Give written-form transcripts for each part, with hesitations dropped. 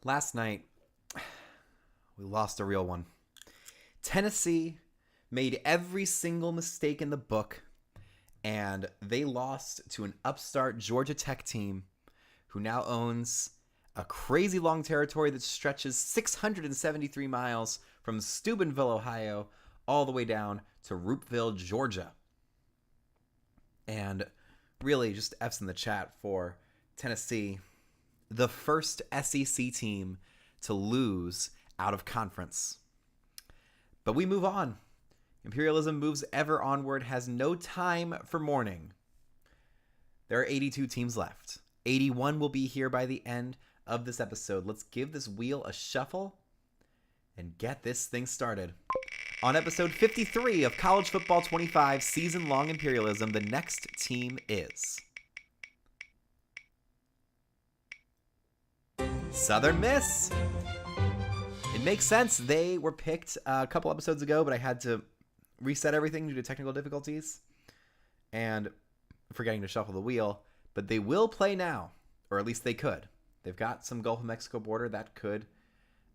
Last night, we lost a real one. Tennessee made every single mistake in the book, and they lost to an upstart Georgia Tech team who now owns a crazy long territory that stretches 673 miles from Steubenville, Ohio, all the way down to Roopville, Georgia. And really, just F's in the chat for Tennessee, the first SEC team to lose out of conference. But we move on. Imperialism moves ever onward, has no time for mourning. There are 82 teams left. 81 will be here by the end of this episode. Let's give this wheel a shuffle and get this thing started. On episode 53 of College Football 25 Season-Long Imperialism, the next team is Southern Miss. It makes sense. They were picked a couple episodes ago, but I had to reset everything due to technical difficulties and forgetting to shuffle the wheel. But they will play now, or at least they could. They've got some Gulf of Mexico border that could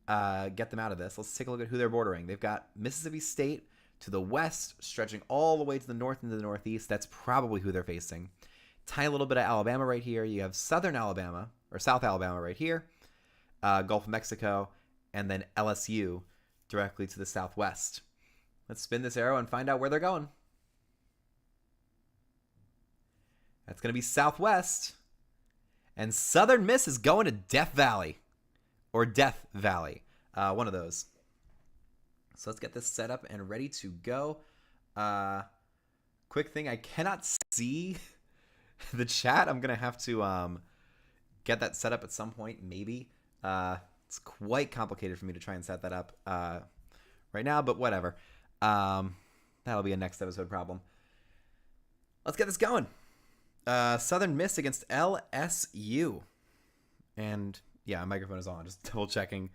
get them out of this. Let's take a look at who they're bordering. They've got Mississippi State to the west, stretching all the way to the north and to the northeast. That's probably who they're facing. Tiny little bit of Alabama right here. You have southern Alabama, or South Alabama right here. Gulf of Mexico, and then LSU directly to the southwest. Let's spin this arrow and find out where they're going. That's going to be southwest. And Southern Miss is going to Death Valley. Or Death Valley. One of those. So let's get this set up and ready to go. Quick thing, I cannot see the chat. I'm going to have to get that set up at some point, maybe. It's quite complicated for me to try and set that up right now, but whatever. That'll be a next episode problem. Let's get this going. Southern Miss against LSU. And yeah, my microphone is on. Just double checking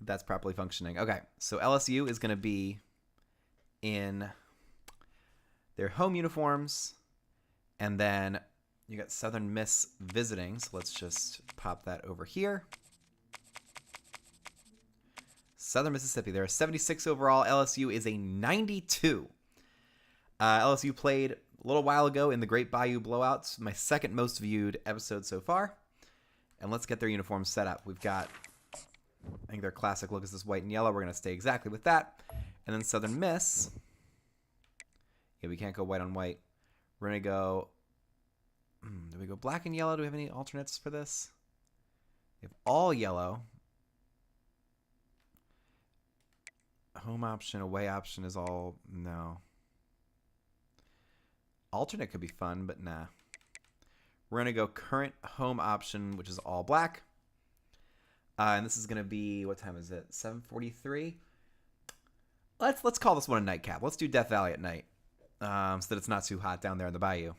if that's properly functioning. Okay, so LSU is going to be in their home uniforms. And then you got Southern Miss visiting. So let's just pop that over here. Southern Mississippi. They're a 76 overall. LSU is a 92. LSU played a little while ago in the Great Bayou Blowouts, my second most viewed episode so far. And let's get their uniforms set up. We've got, I think their classic look is this white and yellow. We're going to stay exactly with that. And then Southern Miss. Yeah, we can't go white on white. We're going to go, do we go black and yellow? Do we have any alternates for this? We have all yellow. Home option, away option is all, no. Alternate could be fun, but nah. We're going to go current home option, which is all black. And this is going to be, what time is it? 7:43? Let's call this one a nightcap. Let's do Death Valley at night, so that it's not too hot down there in the bayou.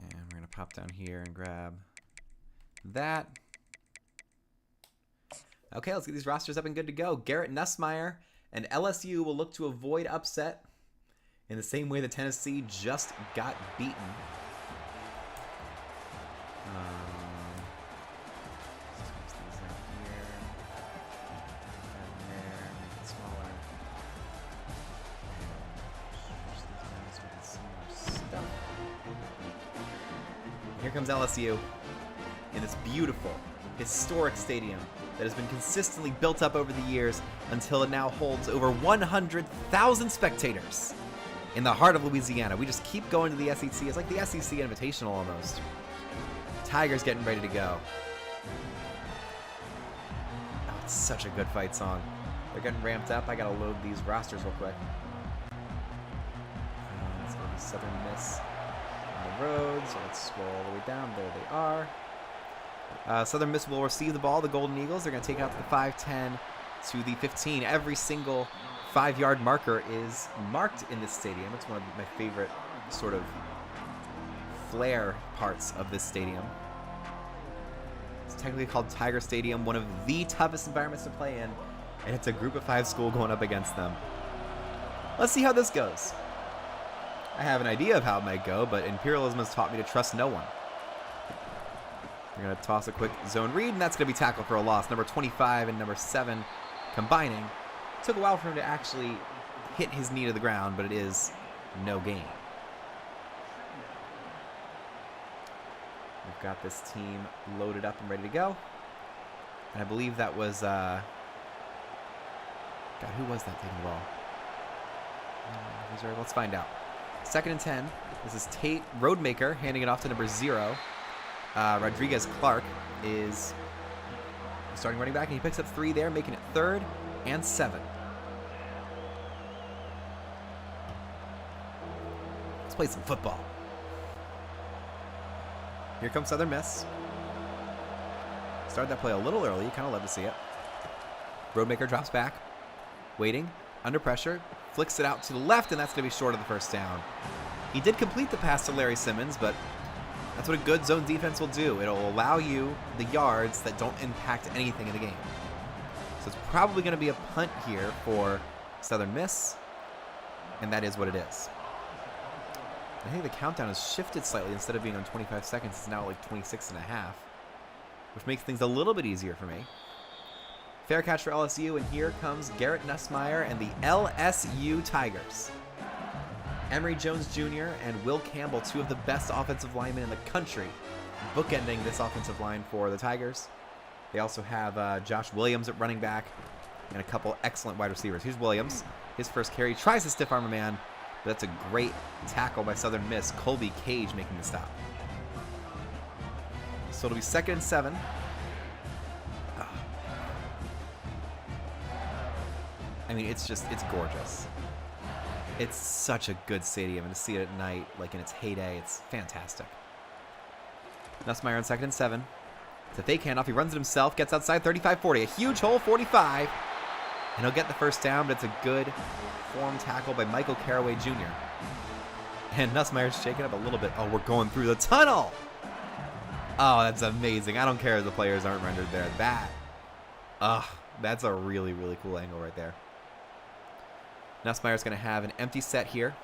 And we're going to pop down here and grab that. Okay, let's get these rosters up and good to go. Garrett Nussmeier and LSU will look to avoid upset in the same way that Tennessee just got beaten. Here comes LSU in this beautiful, historic stadium that has been consistently built up over the years until it now holds over 100,000 spectators in the heart of Louisiana. We just keep going to the SEC. It's like the SEC Invitational almost. Tigers getting ready to go. Oh, it's such a good fight song. They're getting ramped up. I gotta load these rosters real quick. It's gonna be Southern Miss on the road, so let's scroll all the way down. There they are. Southern Miss will receive the ball. The Golden Eagles, they're going to take out to the 5-10 to the 15. Every single 5-yard marker is marked in this stadium. It's one of my favorite sort of flair parts of this stadium. It's technically called Tiger Stadium, one of the toughest environments to play in, and it's a group of 5 school going up against them. Let's see how this goes. I have an idea of how it might go, but Imperialism has taught me to trust no one. They're going to toss a quick zone read, and that's going to be tackled for a loss. Number 25 and number 7 combining. Took a while for him to actually hit his knee to the ground, but it is no gain. We've got this team loaded up and ready to go. And I believe that was... God, who was that taking the ball? Let's find out. 2nd and 10. This is Tate Roadmaker handing it off to number 0. Rodriguez Clark is starting running back, and he picks up 3 there, making it 3rd and 7. Let's play some football. Here comes Southern Miss. Started that play a little early. You kind of love to see it. Roadmaker drops back. Waiting. Under pressure. Flicks it out to the left, and that's going to be short of the first down. He did complete the pass to Larry Simmons, but that's what a good zone defense will do. It'll allow you the yards that don't impact anything in the game. So it's probably going to be a punt here for Southern Miss, and that is what it is. I think the countdown has shifted slightly. Instead of being on 25 seconds, it's now like 26 and a half, which makes things a little bit easier for me. Fair catch for LSU, and here comes Garrett Nussmeier and the LSU Tigers. Emory Jones Jr. and Will Campbell, 2 of the best offensive linemen in the country, bookending this offensive line for the Tigers. They also have Josh Williams at running back and a couple excellent wide receivers. Here's Williams. His first carry. Tries to stiff arm a man, but that's a great tackle by Southern Miss. Colby Cage making the stop. So it'll be 2nd and 7. I mean, it's gorgeous. It's such a good stadium, and to see it at night, like in its heyday, it's fantastic. Nussmeier on 2nd and 7. It's a fake handoff. He runs it himself, gets outside 35-40. A huge hole, 45. And he'll get the first down, but it's a good form tackle by Michael Caraway Jr. And Nussmeier's shaking up a little bit. Oh, we're going through the tunnel. Oh, that's amazing. I don't care if the players aren't rendered there. That's a really, really cool angle right there. Nussmeier's going to have an empty set here.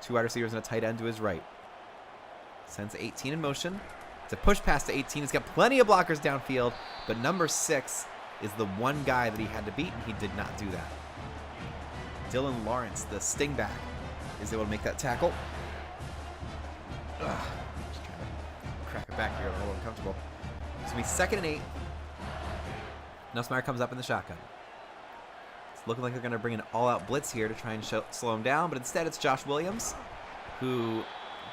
2 wide receivers and a tight end to his right. Sends 18 in motion. It's a push pass to 18. He's got plenty of blockers downfield, but number 6 is the one guy that he had to beat, and he did not do that. Dylan Lawrence, the sting back, is able to make that tackle. Just trying to crack it back here. I'm a little uncomfortable. It's going to be 2nd and 8. Nussmeier comes up in the shotgun. It's looking like they're going to bring an all-out blitz here to try and slow him down, but instead it's Josh Williams, who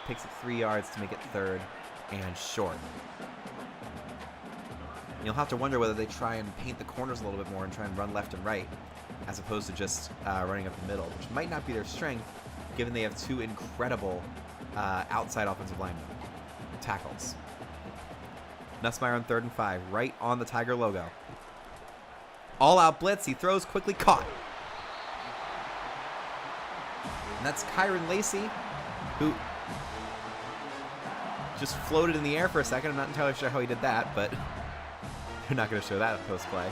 picks up 3 yards to make it 3rd and short. You'll have to wonder whether they try and paint the corners a little bit more and try and run left and right, as opposed to just running up the middle, which might not be their strength, given they have 2 incredible outside offensive linemen tackles. Nussmeier on 3rd and 5, right on the Tiger logo. All-out blitz. He throws, quickly caught. And that's Kyron Lacey, who just floated in the air for a second. I'm not entirely sure how he did that, but you're not going to show that post-play.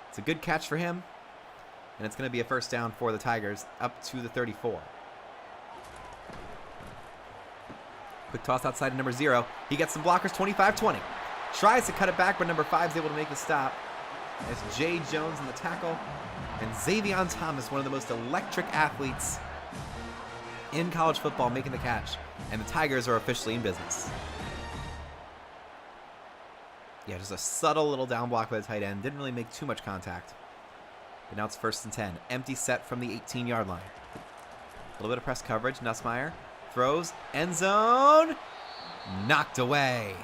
It's a good catch for him, and it's going to be a first down for the Tigers up to the 34. Quick toss outside to number 0. He gets some blockers, 25-20. Tries to cut it back, but number 5 is able to make the stop. It's Jay Jones in the tackle. And Xavion Thomas, one of the most electric athletes in college football, making the catch. And the Tigers are officially in business. Yeah, just a subtle little down block by the tight end. Didn't really make too much contact. But now it's 1st and 10. Empty set from the 18-yard line. A little bit of press coverage. Nussmeier throws. End zone. Knocked away.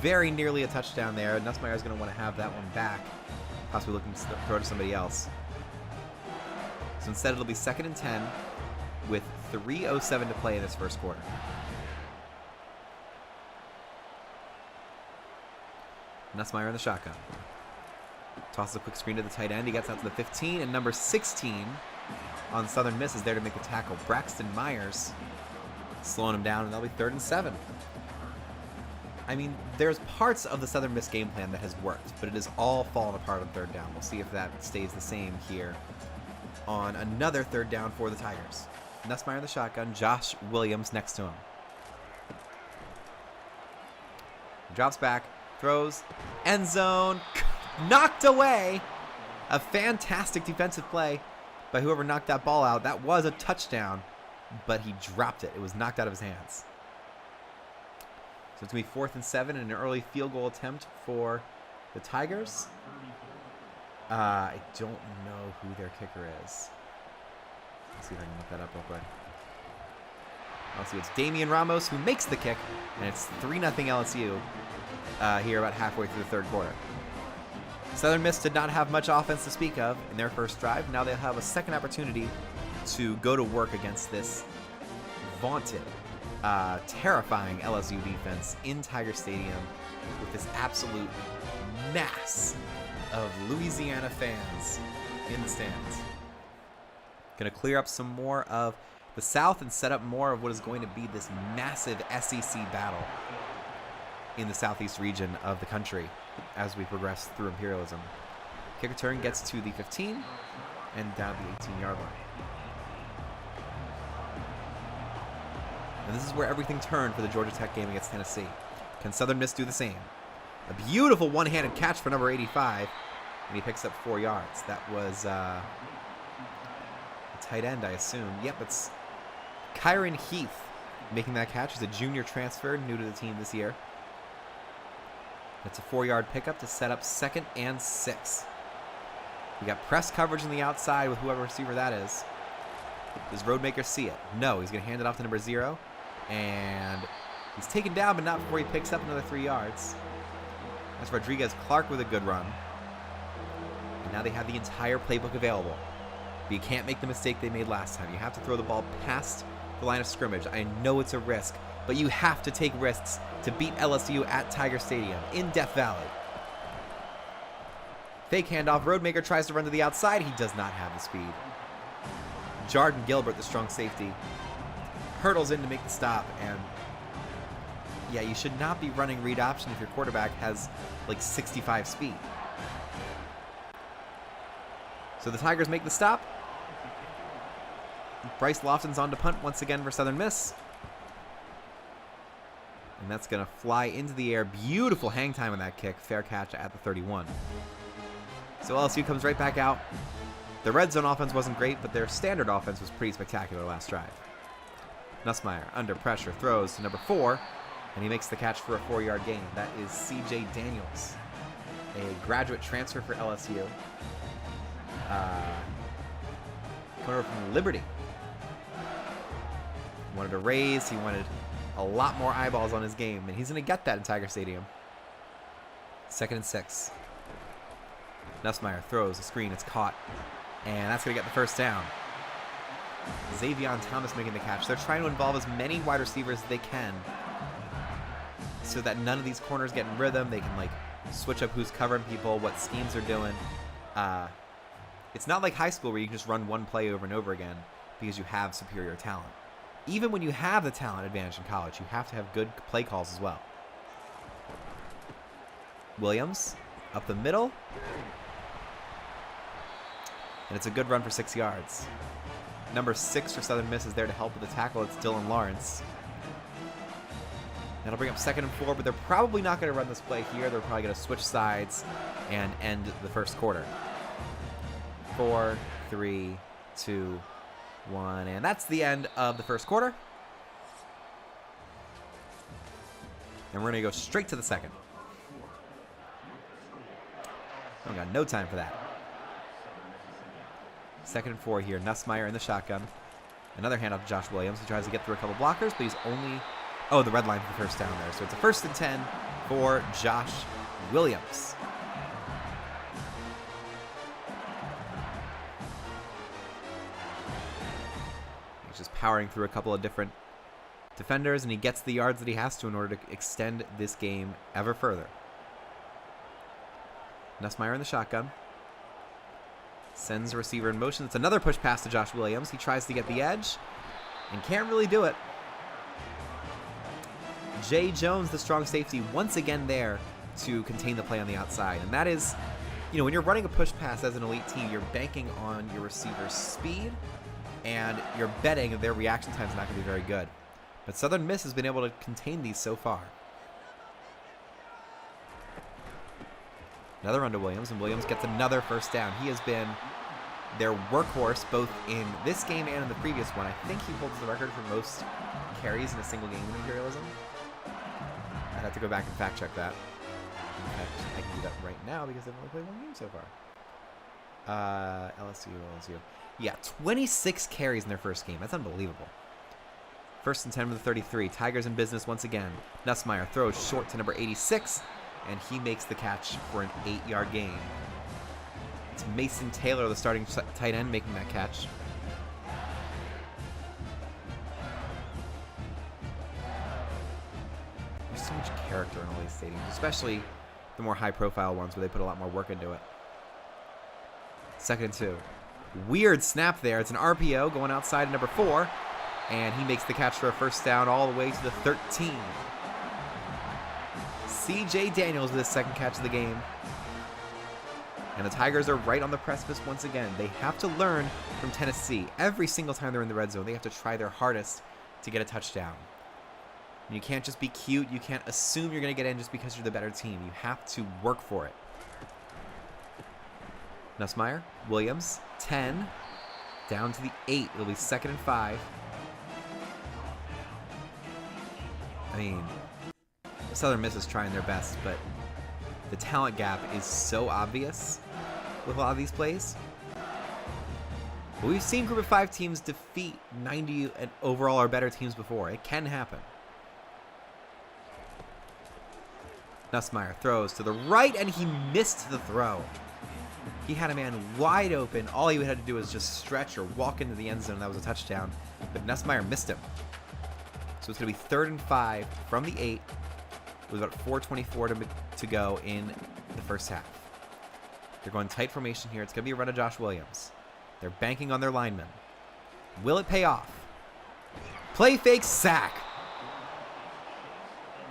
Very nearly a touchdown there. Nussmeier is going to want to have that one back. Possibly looking to throw to somebody else. So instead it'll be 2nd and 10 with 3:07 to play in this first quarter. Nussmeier in the shotgun. Tosses a quick screen to the tight end. He gets out to the 15, and number 16 on Southern Miss is there to make the tackle. Braxton Myers slowing him down, and that'll be 3rd and 7. I mean, there's parts of the Southern Miss game plan that has worked, but it has all fallen apart on third down. We'll see if that stays the same here on another third down for the Tigers. Nussmeier in the shotgun, Josh Williams next to him. Drops back, throws, end zone, knocked away. A fantastic defensive play by whoever knocked that ball out. That was a touchdown, but he dropped it. It was knocked out of his hands. So it's going to be 4th and 7 and an early field goal attempt for the Tigers. I don't know who their kicker is. Let's see if I can look that up real quick. Let's see, it's Damian Ramos who makes the kick, and it's 3-0 LSU here about halfway through the third quarter. Southern Miss did not have much offense to speak of in their first drive. Now they'll have a second opportunity to go to work against this vaunted, terrifying LSU defense in Tiger Stadium with this absolute mass of Louisiana fans in the stands. Going to clear up some more of the South and set up more of what is going to be this massive SEC battle in the southeast region of the country as we progress through Imperialism. Kick return gets to the 15 and down the 18-yard line. And this is where everything turned for the Georgia Tech game against Tennessee. Can Southern Miss do the same? A beautiful one-handed catch for number 85, and he picks up 4 yards. That was a tight end, I assume. Yep, it's Kyron Heath making that catch. He's a junior transfer, new to the team this year. It's a 4-yard pickup to set up 2nd and 6. We got press coverage on the outside with whoever receiver that is. Does Roadmaker see it? No, he's going to hand it off to number 0. And he's taken down, but not before he picks up another 3 yards. That's Rodriguez-Clark with a good run. And now they have the entire playbook available. But you can't make the mistake they made last time. You have to throw the ball past the line of scrimmage. I know it's a risk, but you have to take risks to beat LSU at Tiger Stadium in Death Valley. Fake handoff. Roadmaker tries to run to the outside. He does not have the speed. Jordan Gilbert, the strong safety, hurdles in to make the stop. And yeah, you should not be running read option if your quarterback has like 65 speed. So the Tigers make the stop. Bryce Lofton's on to punt once again for Southern Miss. And that's going to fly into the air. Beautiful hang time on that kick. Fair catch at the 31. So LSU comes right back out. The red zone offense wasn't great, but their standard offense was pretty spectacular last drive. Nussmeier, under pressure, throws to number 4, and he makes the catch for a 4-yard gain. That is C.J. Daniels, a graduate transfer for LSU. Coming over from Liberty. He wanted to raise. He wanted a lot more eyeballs on his game, and he's going to get that in Tiger Stadium. 2nd and 6. Nussmeier throws a screen. It's caught, and that's going to get the first down. Xavion Thomas making the catch. They're trying to involve as many wide receivers as they can so that none of these corners get in rhythm. They can like switch up who's covering people, what schemes they're doing. It's not like high school where you can just run one play over and over again because you have superior talent. Even when you have the talent advantage in college, you have to have good play calls as well. Williams up the middle. And it's a good run for 6 yards. Number 6 for Southern Miss is there to help with the tackle. It's Dylan Lawrence. That'll bring up 2nd and 4, but they're probably not going to run this play here. They're probably going to switch sides and end the first quarter. 4, 3, 2, 1, and that's the end of the first quarter. And we're going to go straight to the second. We got no time for that. 2nd and 4 here. Nussmeier in the shotgun. Another handoff to Josh Williams. He tries to get through a couple blockers, but he's only... Oh, the red line for the first down there. So it's a 1st and 10 for Josh Williams. He's just powering through a couple of different defenders, and he gets the yards that he has to in order to extend this game ever further. Nussmeier in the shotgun. Sends a receiver in motion. It's another push pass to Josh Williams. He tries to get the edge and can't really do it. Jay Jones, the strong safety, once again there to contain the play on the outside. And that is, when you're running a push pass as an elite team, you're banking on your receiver's speed, and you're betting their reaction time is not going to be very good. But Southern Miss has been able to contain these so far. Another run to Williams, and Williams gets another first down. He has been their workhorse both in this game and in the previous one. I think he holds the record for most carries in a single game in Imperialism. I'd have to go back and fact check that. In fact, I can do that right now because they've only played one game so far. LSU. Yeah, 26 carries in their first game. That's unbelievable. First and 10 with the 33. Tigers in business once again. Nussmeier throws short to number 86, and he makes the catch for an 8-yard gain. It's Mason Taylor, the starting tight end, making that catch. There's so much character in all these stadiums, especially the more high-profile ones where they put a lot more work into it. 2nd and 2. Weird snap there. It's an RPO going outside number 4, and he makes the catch for a first down all the way to the 13. C.J. Daniels with his second catch of the game. And the Tigers are right on the precipice once again. They have to learn from Tennessee. Every single time they're in the red zone, they have to try their hardest to get a touchdown. And you can't just be cute. You can't assume you're going to get in just because you're the better team. You have to work for it. Nussmeier, Williams, 10, down to the 8. It'll be 2nd and 5. I mean, Southern Miss is trying their best, but the talent gap is so obvious with a lot of these plays. But we've seen Group of 5 teams defeat 90 and overall or better teams before. It can happen. Nussmeier throws to the right, and he missed the throw. He had a man wide open. All he had to do was just stretch or walk into the end zone. That was a touchdown. But Nussmeier missed him. So it's going to be 3rd and 5 from the 8 with about 4:24 to go in the first half. They're going tight formation here. It's going to be a run to Josh Williams. They're banking on their linemen. Will it pay off? Play fake, sack.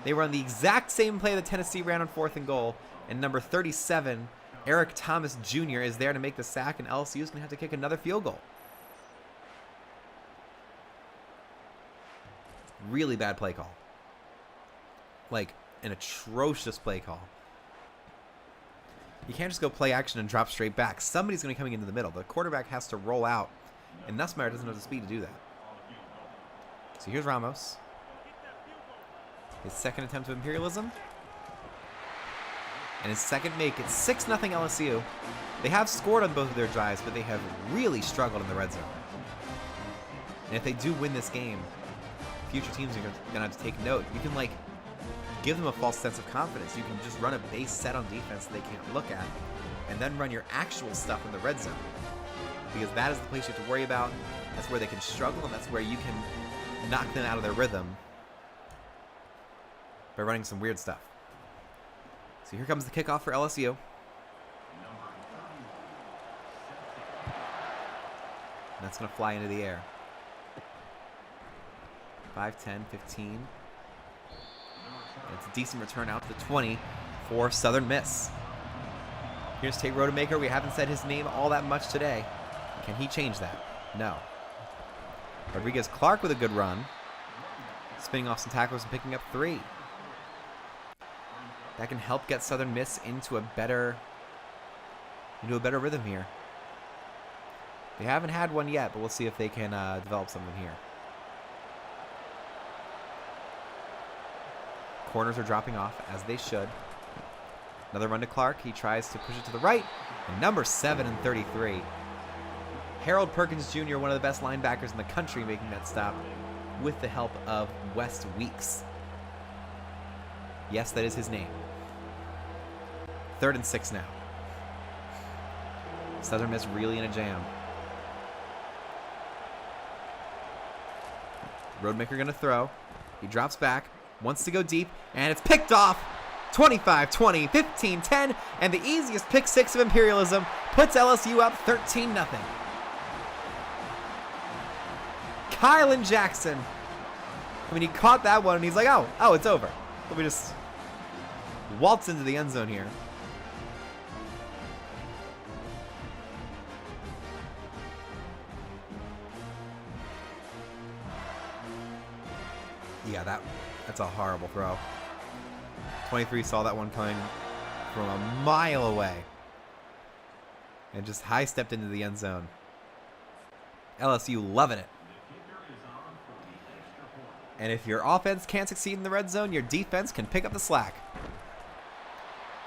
They run the exact same play that Tennessee ran on 4th and goal, and number 37, Eric Thomas Jr. is there to make the sack, and LSU is going to have to kick another field goal. Really bad play call. Like, an atrocious play call. You can't just go play action and drop straight back. Somebody's going to be coming into the middle. The quarterback has to roll out, and Nussmeier doesn't have the speed to do that. So here's Ramos. His second attempt of Imperialism. And his second make. It's 6-0 LSU. They have scored on both of their drives, but they have really struggled in the red zone. And if they do win this game, future teams are going to have to take note. You can, give them a false sense of confidence. You can just run a base set on defense that they can't look at, and then run your actual stuff in the red zone. Because that is the place you have to worry about. That's where they can struggle, and that's where you can knock them out of their rhythm by running some weird stuff. So here comes the kickoff for LSU. And that's going to fly into the air. 5, 10, 15. And it's a decent return out to the 20 for Southern Miss. Here's Tate Rodemaker. We haven't said his name all that much today. Can he change that? No. Rodriguez Clark with a good run. Spinning off some tackles and picking up 3. That can help get Southern Miss into a better rhythm here. They haven't had one yet, but we'll see if they can develop something here. Corners are dropping off, as they should. Another run to Clark. He tries to push it to the right. And number 7 and 33. Harold Perkins Jr., one of the best linebackers in the country, making that stop with the help of West Weeks. Yes, that is his name. 3rd and 6 now. Southern Miss really in a jam. Rodemaker going to throw. He drops back, wants to go deep, and it's picked off. 25-20, 15-10, and the easiest pick 6 of Imperialism puts LSU up 13-0. Kylan Jackson I mean, he caught that one, and he's like, oh, it's over. Let me just waltz into the end zone here. Yeah, that's a horrible throw. 23 saw that one coming from a mile away and just high-stepped into the end zone. LSU loving it. And if your offense can't succeed in the red zone, your defense can pick up the slack.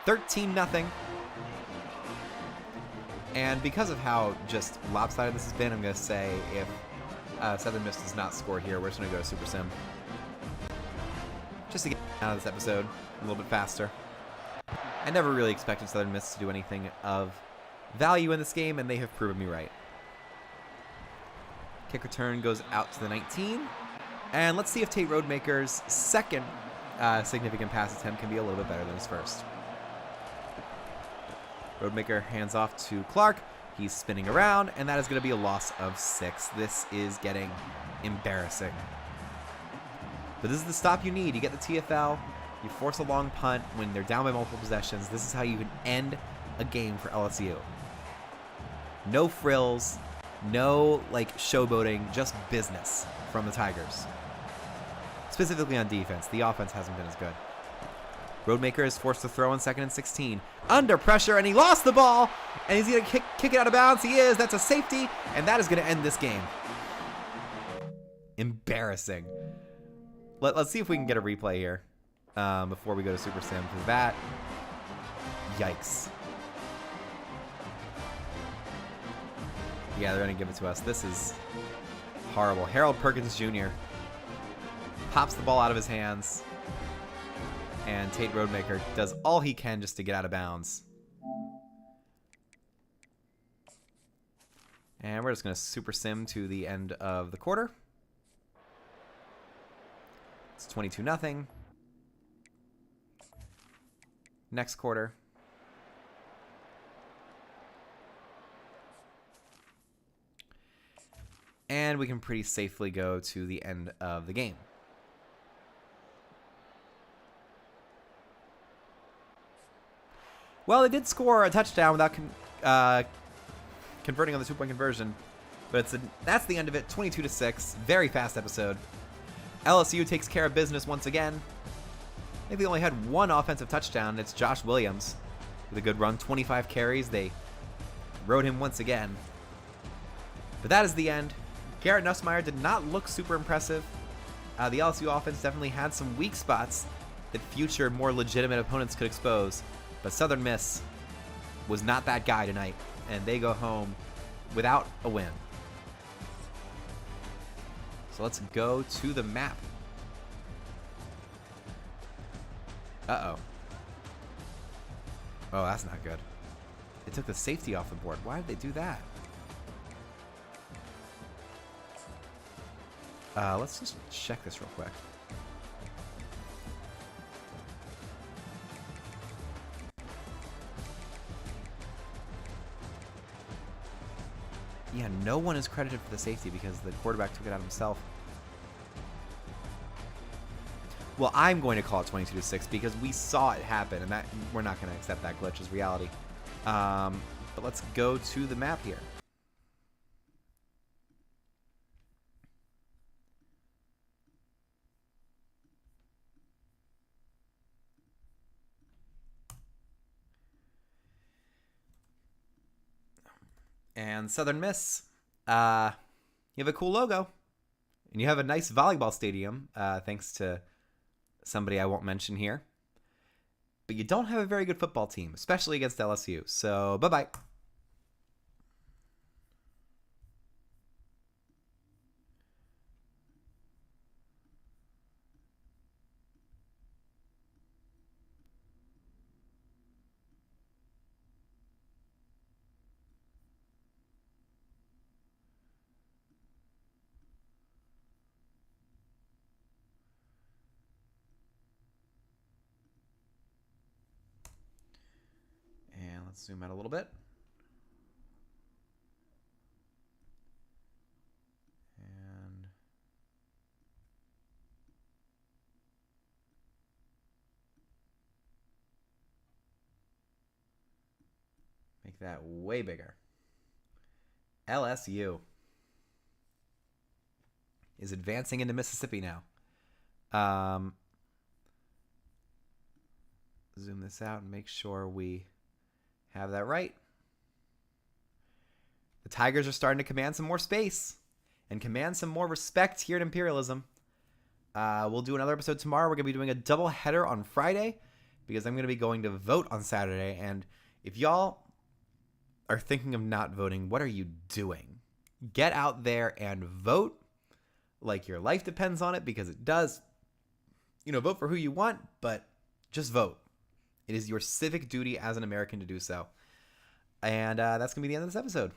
13-0. And because of how just lopsided this has been, I'm going to say if Southern Miss does not score here, we're just going to go to Super Sim. Just to get out of this episode a little bit faster. I never really expected Southern Miss to do anything of value in this game, and they have proven me right. Kick return goes out to the 19. And let's see if Tate Rodemaker's second significant pass attempt can be a little bit better than his first. Rodemaker hands off to Clark. He's spinning around, and that is going to be a loss of 6. This is getting embarrassing. But this is the stop you need. You get the TFL. You force a long punt when they're down by multiple possessions. This is how you can end a game for LSU. No frills. No, showboating. Just business from the Tigers. Specifically on defense. The offense hasn't been as good. Rodemaker is forced to throw on 2nd and 16. Under pressure, and he lost the ball. And he's going to kick it out of bounds. He is. That's a safety. And that is going to end this game. Embarrassing. Let's see if we can get a replay here before we go to Super Sim. Because that... Yikes. Yeah, they're going to give it to us. This is horrible. Harold Perkins Jr. pops the ball out of his hands. And Tate Rodemaker does all he can just to get out of bounds. And we're just going to Super Sim to the end of the quarter. It's 22-0. Next quarter. And we can pretty safely go to the end of the game. Well, they did score a touchdown without converting on the 2-point conversion. But that's the end of it. 22-6. Very fast episode. LSU takes care of business once again. I think they only had one offensive touchdown. It's Josh Williams with a good run. 25 carries. They rode him once again. But that is the end. Garrett Nussmeier did not look super impressive. The LSU offense definitely had some weak spots that future, more legitimate opponents could expose. But Southern Miss was not that guy tonight. And they go home without a win. So let's go to the map. Uh-oh. Oh, that's not good. They took the safety off the board. Why did they do that? Let's just check this real quick. Yeah, no one is credited for the safety because the quarterback took it out himself. Well, I'm going to call it 22-6 because we saw it happen, and that we're not going to accept that glitch as reality. But let's go to the map here. And Southern Miss, you have a cool logo, and you have a nice volleyball stadium, thanks to somebody I won't mention here. But you don't have a very good football team, especially against LSU. So, bye-bye. Let's zoom out a little bit. And Make that way bigger. LSU is advancing into Mississippi now. Zoom this out and make sure we have that right. The Tigers are starting to command some more space and command some more respect here at Imperialism. We'll do another episode tomorrow. We're going to be doing a double header on Friday because I'm going to be going to vote on Saturday. And if y'all are thinking of not voting, what are you doing? Get out there and vote like your life depends on it, because it does. Vote for who you want, but just vote. It is your civic duty as an American to do so. And that's going to be the end of this episode.